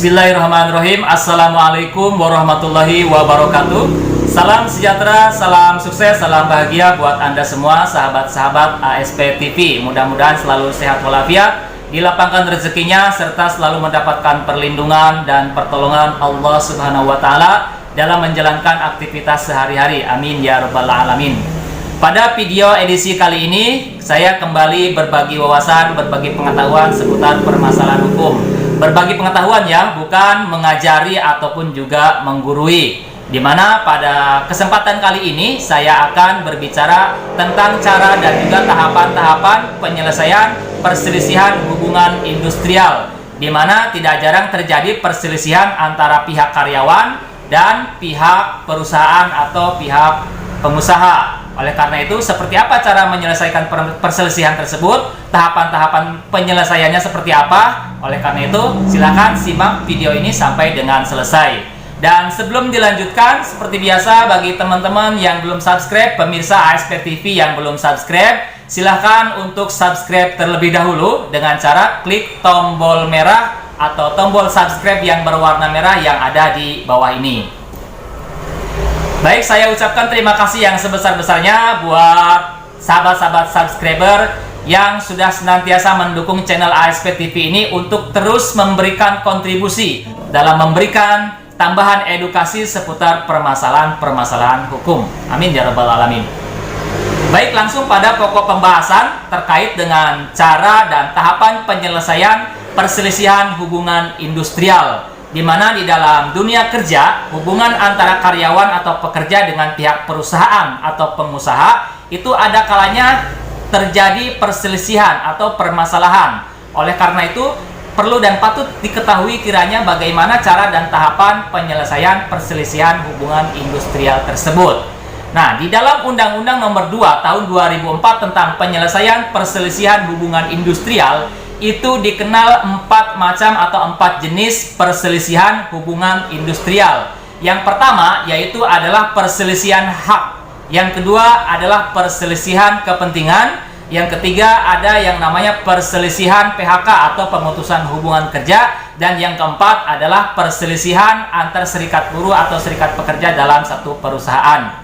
Bismillahirrahmanirrahim. Assalamualaikum warahmatullahi wabarakatuh. Salam sejahtera, salam sukses, salam bahagia buat Anda semua, sahabat-sahabat ASP TV. Mudah-mudahan selalu sehat walafiat, dilapangkan rezekinya, serta selalu mendapatkan perlindungan dan pertolongan Allah Subhanahu wa Ta'ala dalam menjalankan aktivitas sehari-hari. Amin ya rabbal alamin. Pada video edisi kali ini, saya kembali berbagi wawasan, berbagi pengetahuan seputar permasalahan hukum. Berbagi pengetahuan ya, bukan mengajari ataupun juga menggurui. Dimana pada kesempatan kali ini saya akan berbicara tentang cara dan juga tahapan-tahapan penyelesaian perselisihan hubungan industrial, dimana tidak jarang terjadi perselisihan antara pihak karyawan dan pihak perusahaan atau pihak pengusaha. Oleh karena itu, seperti apa cara menyelesaikan perselisihan tersebut? Tahapan-tahapan penyelesaiannya seperti apa? Oleh karena itu, silakan simak video ini sampai dengan selesai. Dan sebelum dilanjutkan, seperti biasa bagi teman-teman yang belum subscribe, pemirsa ASP TV yang belum subscribe, silahkan untuk subscribe terlebih dahulu dengan cara klik tombol merah atau tombol subscribe yang berwarna merah yang ada di bawah ini. Baik, saya ucapkan terima kasih yang sebesar-besarnya buat sahabat-sahabat subscriber yang sudah senantiasa mendukung channel ASP TV ini untuk terus memberikan kontribusi dalam memberikan tambahan edukasi seputar permasalahan-permasalahan hukum. Amin ya rabbal alamin. Baik, langsung pada pokok pembahasan terkait dengan cara dan tahapan penyelesaian perselisihan hubungan industrial, di mana di dalam dunia kerja, hubungan antara karyawan atau pekerja dengan pihak perusahaan atau pengusaha itu ada kalanya terjadi perselisihan atau permasalahan. Oleh karena itu, perlu dan patut diketahui kiranya bagaimana cara dan tahapan penyelesaian perselisihan hubungan industrial tersebut. Nah, di dalam Undang-Undang Nomor 2 Tahun 2004 tentang penyelesaian perselisihan hubungan industrial, itu dikenal 4 macam atau 4 jenis perselisihan hubungan industrial. Yang pertama yaitu adalah perselisihan hak. Yang kedua adalah perselisihan kepentingan. Yang ketiga ada yang namanya perselisihan PHK atau pemutusan hubungan kerja. Dan yang keempat adalah perselisihan antar serikat buruh atau serikat pekerja dalam satu perusahaan.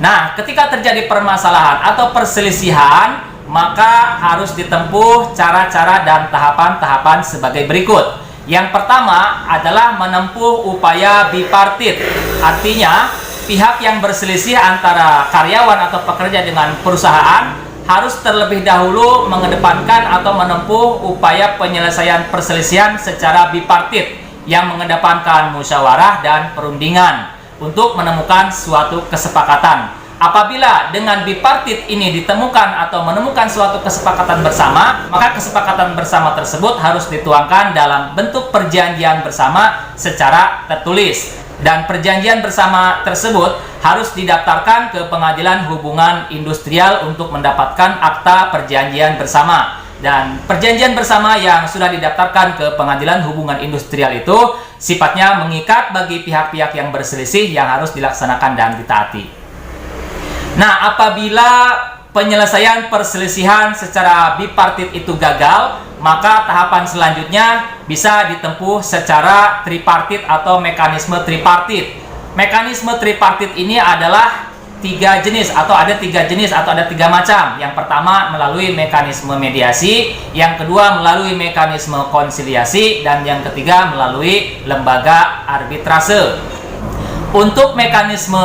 Nah, ketika terjadi permasalahan atau perselisihan, maka harus ditempuh cara-cara dan tahapan-tahapan sebagai berikut. Yang pertama adalah menempuh upaya bipartit. Artinya, pihak yang berselisih antara karyawan atau pekerja dengan perusahaan harus terlebih dahulu mengedepankan atau menempuh upaya penyelesaian perselisihan secara bipartit yang mengedepankan musyawarah dan perundingan untuk menemukan suatu kesepakatan. Apabila dengan bipartit ini ditemukan atau menemukan suatu kesepakatan bersama, maka kesepakatan bersama tersebut harus dituangkan dalam bentuk perjanjian bersama secara tertulis. Dan perjanjian bersama tersebut harus didaftarkan ke Pengadilan Hubungan Industrial untuk mendapatkan akta perjanjian bersama. Dan perjanjian bersama yang sudah didaftarkan ke Pengadilan Hubungan Industrial itu sifatnya mengikat bagi pihak-pihak yang berselisih yang harus dilaksanakan dan ditaati. Nah, apabila penyelesaian perselisihan secara bipartit itu gagal, maka tahapan selanjutnya bisa ditempuh secara tripartit atau mekanisme tripartit. Mekanisme tripartit ini adalah 3 jenis atau ada 3 jenis atau ada 3 macam. Yang pertama melalui mekanisme mediasi, yang kedua melalui mekanisme konsiliasi, dan yang ketiga melalui lembaga arbitrase. Untuk mekanisme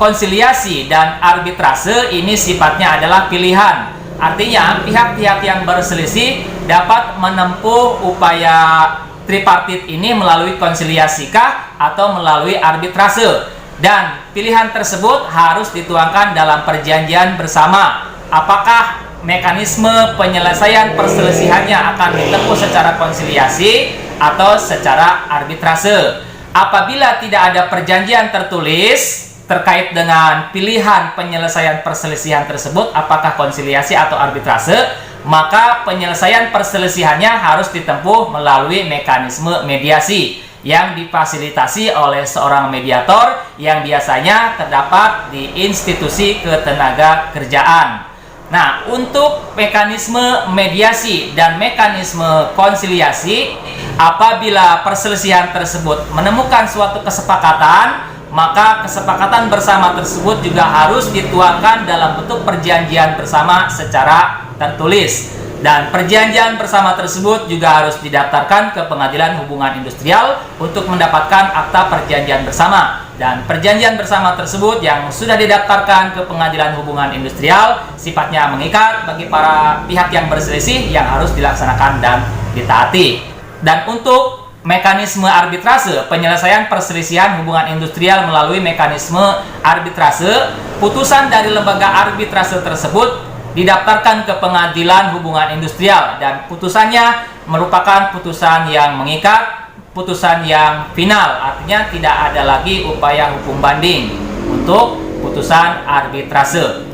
konsiliasi dan arbitrase ini sifatnya adalah pilihan. Artinya pihak-pihak yang berselisih dapat menempuh upaya tripartit ini melalui konsiliasikah atau melalui arbitrase. Dan pilihan tersebut harus dituangkan dalam perjanjian bersama. Apakah mekanisme penyelesaian perselisihannya akan ditempuh secara konsiliasi atau secara arbitrase. Apabila tidak ada perjanjian tertulis terkait dengan pilihan penyelesaian perselisihan tersebut, apakah konsiliasi atau arbitrase, maka penyelesaian perselisihannya harus ditempuh melalui mekanisme mediasi yang difasilitasi oleh seorang mediator yang biasanya terdapat di institusi ketenaga kerjaan. Nah, untuk mekanisme mediasi dan mekanisme konsiliasi, apabila perselisihan tersebut menemukan suatu kesepakatan, maka kesepakatan bersama tersebut juga harus dituangkan dalam bentuk perjanjian bersama secara tertulis. Dan perjanjian bersama tersebut juga harus didaftarkan ke Pengadilan Hubungan Industrial untuk mendapatkan akta perjanjian bersama. Dan perjanjian bersama tersebut yang sudah didaftarkan ke Pengadilan Hubungan Industrial sifatnya mengikat bagi para pihak yang berselisih yang harus dilaksanakan dan ditaati. Dan untuk mekanisme arbitrase, penyelesaian perselisihan hubungan industrial melalui mekanisme arbitrase, putusan dari lembaga arbitrase tersebut didaftarkan ke Pengadilan Hubungan Industrial dan putusannya merupakan putusan yang mengikat, putusan yang final, artinya tidak ada lagi upaya hukum banding untuk putusan arbitrase.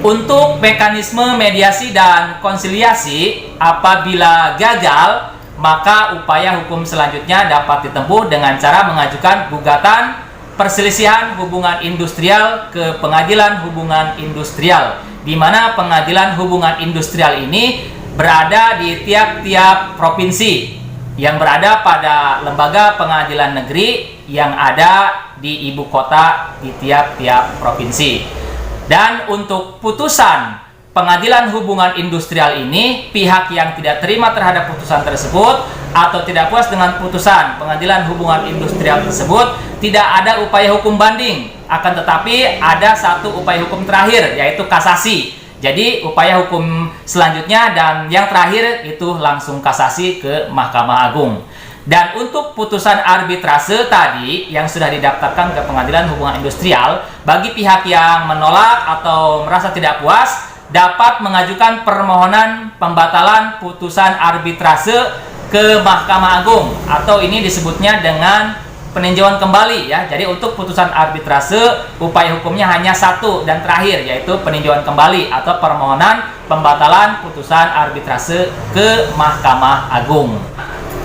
Untuk mekanisme mediasi dan konsiliasi, apabila gagal, maka upaya hukum selanjutnya dapat ditempuh dengan cara mengajukan gugatan perselisihan hubungan industrial ke Pengadilan Hubungan Industrial, di mana Pengadilan Hubungan Industrial ini berada di tiap-tiap provinsi yang berada pada lembaga pengadilan negeri yang ada di ibu kota di tiap-tiap provinsi. Dan untuk putusan Pengadilan Hubungan Industrial ini, pihak yang tidak terima terhadap putusan tersebut atau tidak puas dengan putusan Pengadilan Hubungan Industrial tersebut, tidak ada upaya hukum banding, akan tetapi ada satu upaya hukum terakhir, yaitu kasasi. Jadi upaya hukum selanjutnya dan yang terakhir itu langsung kasasi ke Mahkamah Agung. Dan untuk putusan arbitrase tadi yang sudah didaftarkan ke Pengadilan Hubungan Industrial, bagi pihak yang menolak atau merasa tidak puas, dapat mengajukan permohonan pembatalan putusan arbitrase ke Mahkamah Agung, atau ini disebutnya dengan peninjauan kembali ya. Jadi untuk putusan arbitrase upaya hukumnya hanya satu dan terakhir, yaitu peninjauan kembali atau permohonan pembatalan putusan arbitrase ke Mahkamah Agung.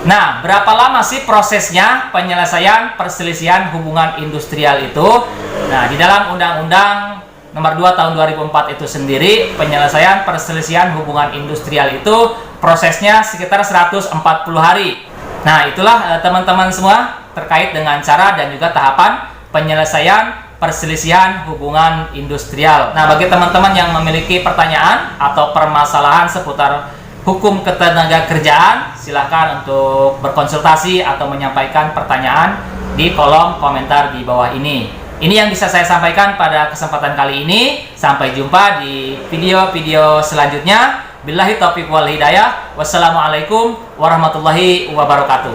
Nah, berapa lama sih prosesnya penyelesaian perselisihan hubungan industrial itu? Nah, di dalam Undang-Undang Nomor 2 Tahun 2004 itu sendiri, penyelesaian perselisihan hubungan industrial itu prosesnya sekitar 140 hari. Nah, itulah teman-teman semua terkait dengan cara dan juga tahapan penyelesaian perselisihan hubungan industrial. Nah, bagi teman-teman yang memiliki pertanyaan atau permasalahan seputar hukum ketenagakerjaan, silakan untuk berkonsultasi atau menyampaikan pertanyaan di kolom komentar di bawah ini. Ini yang bisa saya sampaikan pada kesempatan kali ini. Sampai jumpa di video-video selanjutnya. Billahi taufiq wal hidayah. Wassalamualaikum warahmatullahi wabarakatuh.